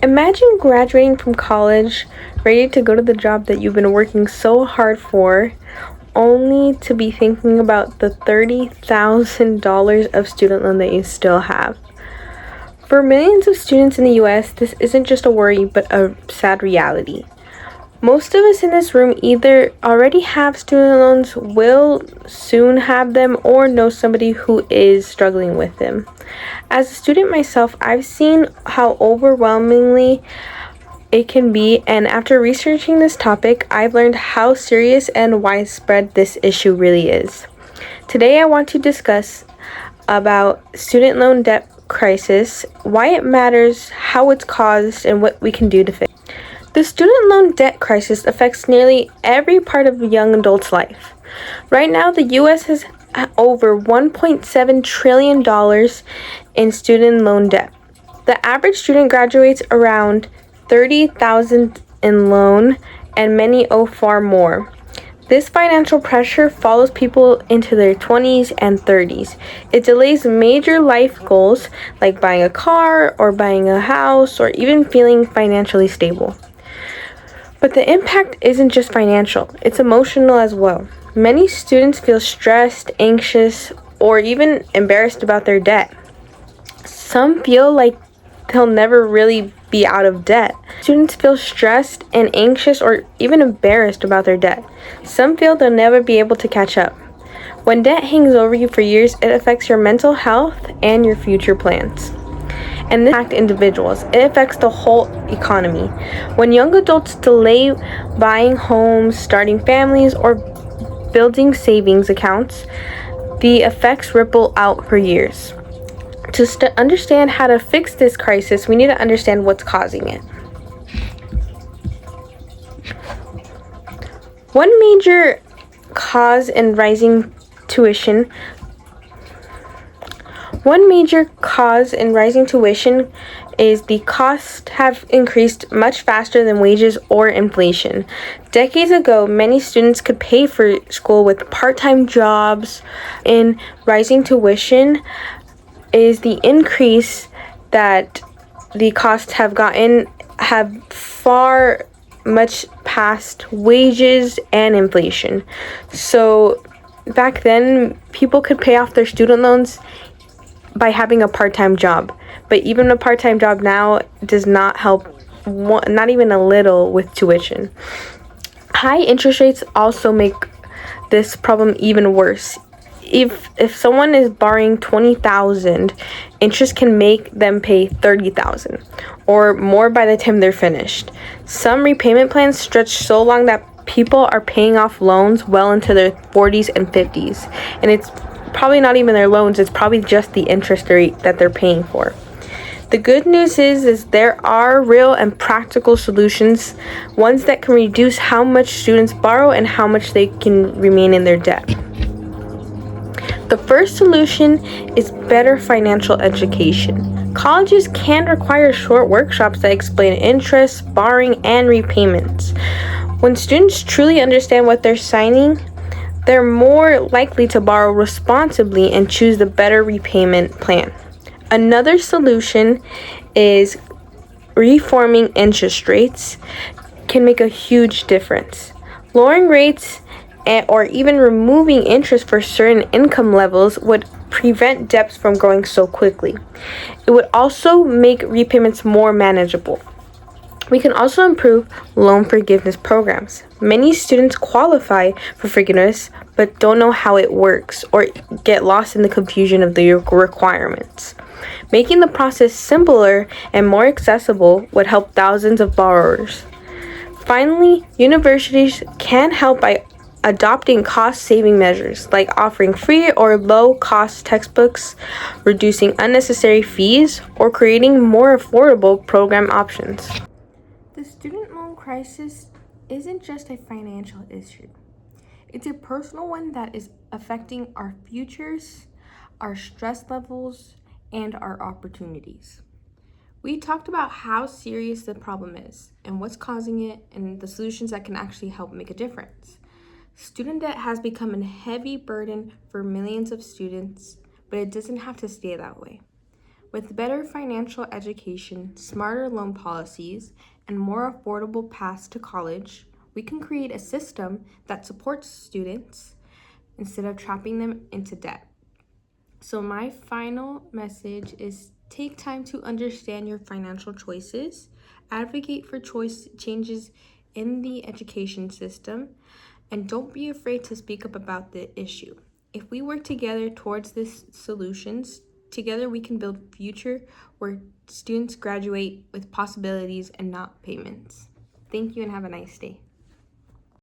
Imagine graduating from college, ready to go to the job that you've been working so hard for, only to be thinking about the $30,000 of student loan that you still have. For millions of students in the US, this isn't just a worry, but a sad reality. Most of us in this room either already have student loans, will soon have them, or know somebody who is struggling with them. As a student myself, I've seen how overwhelmingly it can be, and after researching this topic, I've learned how serious and widespread this issue really is. Today, I want to discuss about student loan debt crisis, why it matters, how it's caused, and what we can do to fix it. The student loan debt crisis affects nearly every part of a young adult's life. Right now, the U.S. has over $1.7 trillion in student loan debt. The average student graduates around $30,000 in loan, and many owe far more. This financial pressure follows people into their 20s and 30s. It delays major life goals like buying a car or buying a house or even feeling financially stable. But the impact isn't just financial, it's emotional as well. Many students feel stressed, anxious, or even embarrassed about their debt. Some feel like they'll never really be out of debt. Students feel stressed and anxious or even embarrassed about their debt. Some feel they'll never be able to catch up. When debt hangs over you for years, it affects your mental health and your future plans. And this affects individuals. It affects the whole economy. When young adults delay buying homes, starting families, or building savings accounts, the effects ripple out for years. To understand how to fix this crisis, we need to understand what's causing it. One major cause in rising tuition is the costs have increased much faster than wages or inflation. Decades ago, many students could pay for school with part-time jobs. In rising tuition is the increase that the costs have far much past wages and inflation. So back then, people could pay off their student loans by having a part-time job. But even a part-time job now does not help, not even a little, with tuition. High interest rates also make this problem even worse. If someone is borrowing $20,000, interest can make them pay $30,000 or more by the time they're finished. Some repayment plans stretch so long that people are paying off loans well into their 40s and 50s, and it's probably not even their loans, it's probably just the interest rate that they're paying for. The good news is there are real and practical solutions, ones that can reduce how much students borrow and how much they can remain in their debt. The first solution is better financial education. Colleges can require short workshops that explain interest, borrowing, and repayments. When students truly understand what they're signing, they're more likely to borrow responsibly and choose the better repayment plan. Another solution is reforming interest rates can make a huge difference. Lowering rates or even removing interest for certain income levels would prevent debts from growing so quickly. It would also make repayments more manageable. We can also improve loan forgiveness programs. Many students qualify for forgiveness but don't know how it works or get lost in the confusion of the requirements. Making the process simpler and more accessible would help thousands of borrowers. Finally, universities can help by adopting cost-saving measures like offering free or low-cost textbooks, reducing unnecessary fees, or creating more affordable program options. The student loan crisis isn't just a financial issue. It's a personal one that is affecting our futures, our stress levels, and our opportunities. We talked about how serious the problem is and what's causing it and the solutions that can actually help make a difference. Student debt has become a heavy burden for millions of students, but it doesn't have to stay that way. With better financial education, smarter loan policies, and more affordable paths to college, we can create a system that supports students instead of trapping them into debt. So, my final message is take time to understand your financial choices, advocate for choice changes in the education system, and don't be afraid to speak up about the issue. If we work together towards these solutions, together we can build a future where students graduate with possibilities and not payments. Thank you and have a nice day.